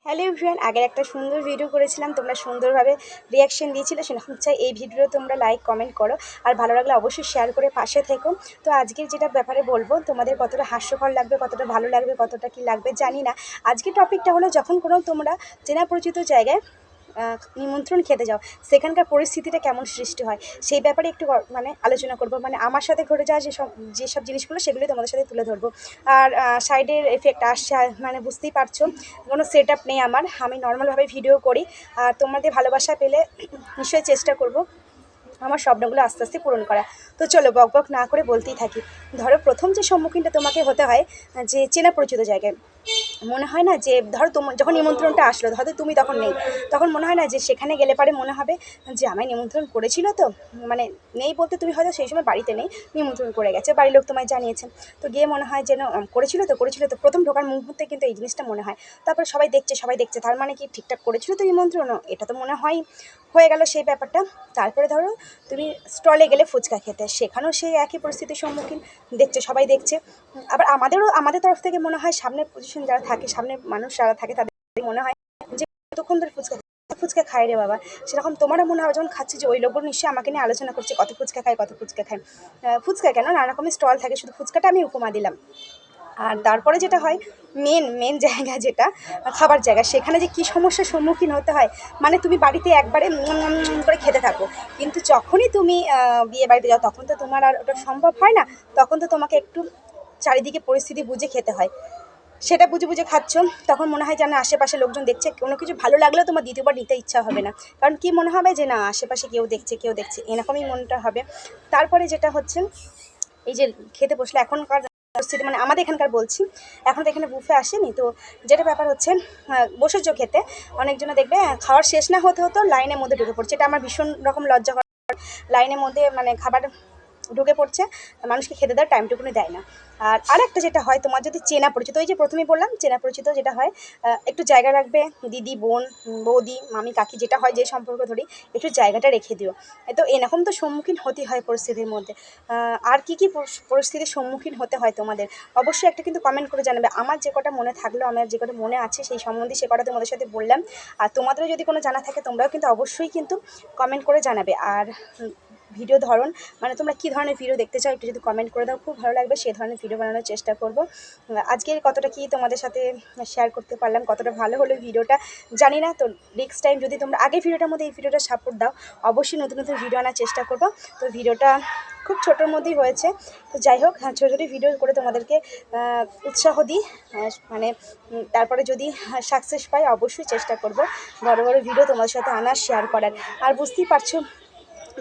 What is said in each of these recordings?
Hello everyone, আগের একটা সুন্দর ভিডিও করেছিলাম, তোমরা সুন্দরভাবে রিয়াকশন দিয়েছিলে। সেরকম চাই এই ভিডিও তোমরা লাইক কমেন্ট করো, আর ভালো লাগলে অবশ্যই শেয়ার করে পাশে থেকো। তো আজকের যেটা ব্যাপারে বলবো, তোমাদের কতটা হাস্যকর লাগবে, কতটা ভালো লাগবে, কতটা কি লাগবে জানি না। আজকের টপিকটা হলো, যখন কোনো তোমরা চেনা পরিচিত জায়গায় নিমন্ত্রণ খেতে যাও, সেখানকার পরিস্থিতিটা কেমন সৃষ্টি হয় সেই ব্যাপারে একটু মানে আলোচনা করব। মানে আমার সাথে ঘটে যাওয়া যেসব জিনিসগুলো সেগুলি তোমাদের সাথে তুলে ধরবো। আর সাইডের এফেক্ট আসছে, মানে বুঝতেই পারছো, কোনো সেট আপ নেই আমার, আমি নর্মালভাবে ভিডিও করি। আর তোমাদের ভালোবাসা পেলে নিশ্চয়ই চেষ্টা করব আমার স্বপ্নগুলো আস্তে আস্তে পূরণ করা। তো চলো বক বক না করে বলতেই থাকি। ধরো, প্রথম যে সম্মুখীনটা তোমাকে হতে হয়, যে চেনা পরিচিত জায়গায় মনে হয় না যে, ধরো তোমার যখন নিমন্ত্রণটা আসলো, ধরো তুমি তখন নেই, তখন মনে হয় না যে সেখানে গেলে পারে মনে হবে যে আমায় নিমন্ত্রণ করেছিল, তো মানে নেই বলতে তুমি হয়তো সেই সময় বাড়িতে নেই, নিমন্ত্রণ করে গেছে, বাড়ির লোক তোমায় জানিয়েছে, তো গিয়ে মনে হয় যেন করেছিল তো প্রথম ঢোকার মুহূর্তে কিন্তু এই জিনিসটা মনে হয়। তারপরে সবাই দেখছে, তার মানে কি ঠিকঠাক করেছিল তো নিমন্ত্রণও, এটা তো মনে হয় হয়ে গেল সেই ব্যাপারটা। তারপরে ধরো তুমি স্টলে গেলে ফুচকা খেতে, সেখানেও সেই একই পরিস্থিতির সম্মুখীন, সবাই দেখছে। আবার আমাদের তরফ থেকে মনে হয়, সামনের পজিশন যারা থাকে, সামনের মানুষ যারা থাকে, তাদের মনে হয় যে কতক্ষণ ধরে ফুচকা খায় রে বাবা। সেরকম তোমারও মনে হয় যখন খাচ্ছি, যে ওই লোকগুলো নিশ্চয়ই আমাকে নিয়ে আলোচনা করছে, কত ফুচকা খায়। ফুচকা কেন, নানা রকমের স্টল থাকে, শুধু ফুচকাটা আমি উপমা দিলাম। আর তারপরে যেটা হয়, মেন জায়গা যেটা খাবার জায়গা, সেখানে যে কী সমস্যার সম্মুখীন হতে হয়, মানে তুমি বাড়িতে একবারে করে খেতে থাকো, কিন্তু যখনই তুমি বিয়ে বাড়িতে যাও, তখন তো তোমার আর ওটা সম্ভব হয় না। তখন তো তোমাকে একটু চারিদিকে পরিস্থিতি বুঝে খেতে হয়। সেটা বুঝে বুঝে খাচ্ছ, তখন মনে হয় যেন আশেপাশে লোকজন দেখছে, কোনো কিছু ভালো লাগলেও তোমার দ্বিতীয়বার নিতে ইচ্ছা হবে না, কারণ কি মনে হবে যে না, আশেপাশে কেউ দেখছে এরকমই মনটা হবে। তারপরে যেটা হচ্ছে, এই যে খেতে বসলে এখনকার পরিস্থিতি, মানে আমাদের এখানকার বলছি, এখন তো এখানে বুফে আসেনি, তো যেটা ব্যাপার হচ্ছে, বসেছ খেতে, অনেকজনে দেখবে খাওয়ার শেষ না হতে হতো লাইনের মধ্যে ঢুকে পড়ছে, এটা আমার ভীষণ রকম লজ্জা। লাইনের মধ্যে মানে খাবার ঢুকে পড়ছে, মানুষকে খেতে দেওয়ার টাইমটুকুনি দেয় না। আর আরেকটা যেটা হয়, তোমার যদি চেনা পরিচিত, ওই যে প্রথমেই বললাম চেনা পরিচিত যেটা হয়, একটু জায়গা রাখবে, দিদি, বোন, বৌদি, মামি, কাকি, যেটা হয়, যে সম্পর্ক ধরি, একটু জায়গাটা রেখে দিও। তো এরকম তো সম্মুখীন হতেই হয় পরিস্থিতির মধ্যে। আর কি কি পরিস্থিতির সম্মুখীন হতে হয় তোমাদের, অবশ্যই একটা কিন্তু কমেন্ট করে জানাবে। আমার যে কটা মনে থাকলো, আমার যে কটা মনে আছে সেই সম্বন্ধে, সে কটা তোমাদের সাথে বললাম। আর তোমাদেরও যদি কোনো জানা থাকে, তোমরাও কিন্তু অবশ্যই কিন্তু কমেন্ট করে জানাবে। আর ভিডিও ধরন, মানে তোমরা কী ধরনের ভিডিও দেখতে চাও, একটু যদি কমেন্ট করে দাও, খুব ভালো লাগবে, সেই ধরনের ভিডিও বানানোর চেষ্টা করব। আজকের কতটা কি তোমাদের সাথে শেয়ার করতে পারলাম, কতটা ভালো হলো ভিডিওটা জানি না। তো নেক্সট টাইম যদি তোমরা আগের ভিডিওটার মধ্যে এই ভিডিওটা সাপোর্ট দাও, অবশ্যই নতুন নতুন ভিডিও আনার চেষ্টা করব। তো ভিডিওটা খুব ছোটোর মধ্যেই হয়েছে, তো যাই হোক, ছোটো ছোটো ভিডিও করে তোমাদেরকে উৎসাহ দিই, মানে তারপরে যদি সাকসেস পাই, অবশ্যই চেষ্টা করব বড় বড় ভিডিও তোমাদের সাথে আনার, শেয়ার করার। আর বুঝতেই পারছো,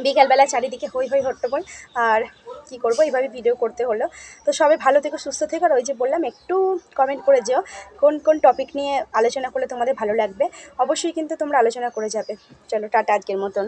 বিকালবেলা চারিদিকে হই হই হট্টগোল, আর কি করব, এইভাবে ভিডিও করতে হলো। তো সবাই ভালো থেকো, সুস্থ থেকো, আর ওই যে বললাম, একটু কমেন্ট করে যেও কোন কোন টপিক নিয়ে আলোচনা করলে তোমাদের ভালো লাগবে, অবশ্যই কিন্তু তোমরা আলোচনা করে যাবে। চলো টাটা আজকের মতন।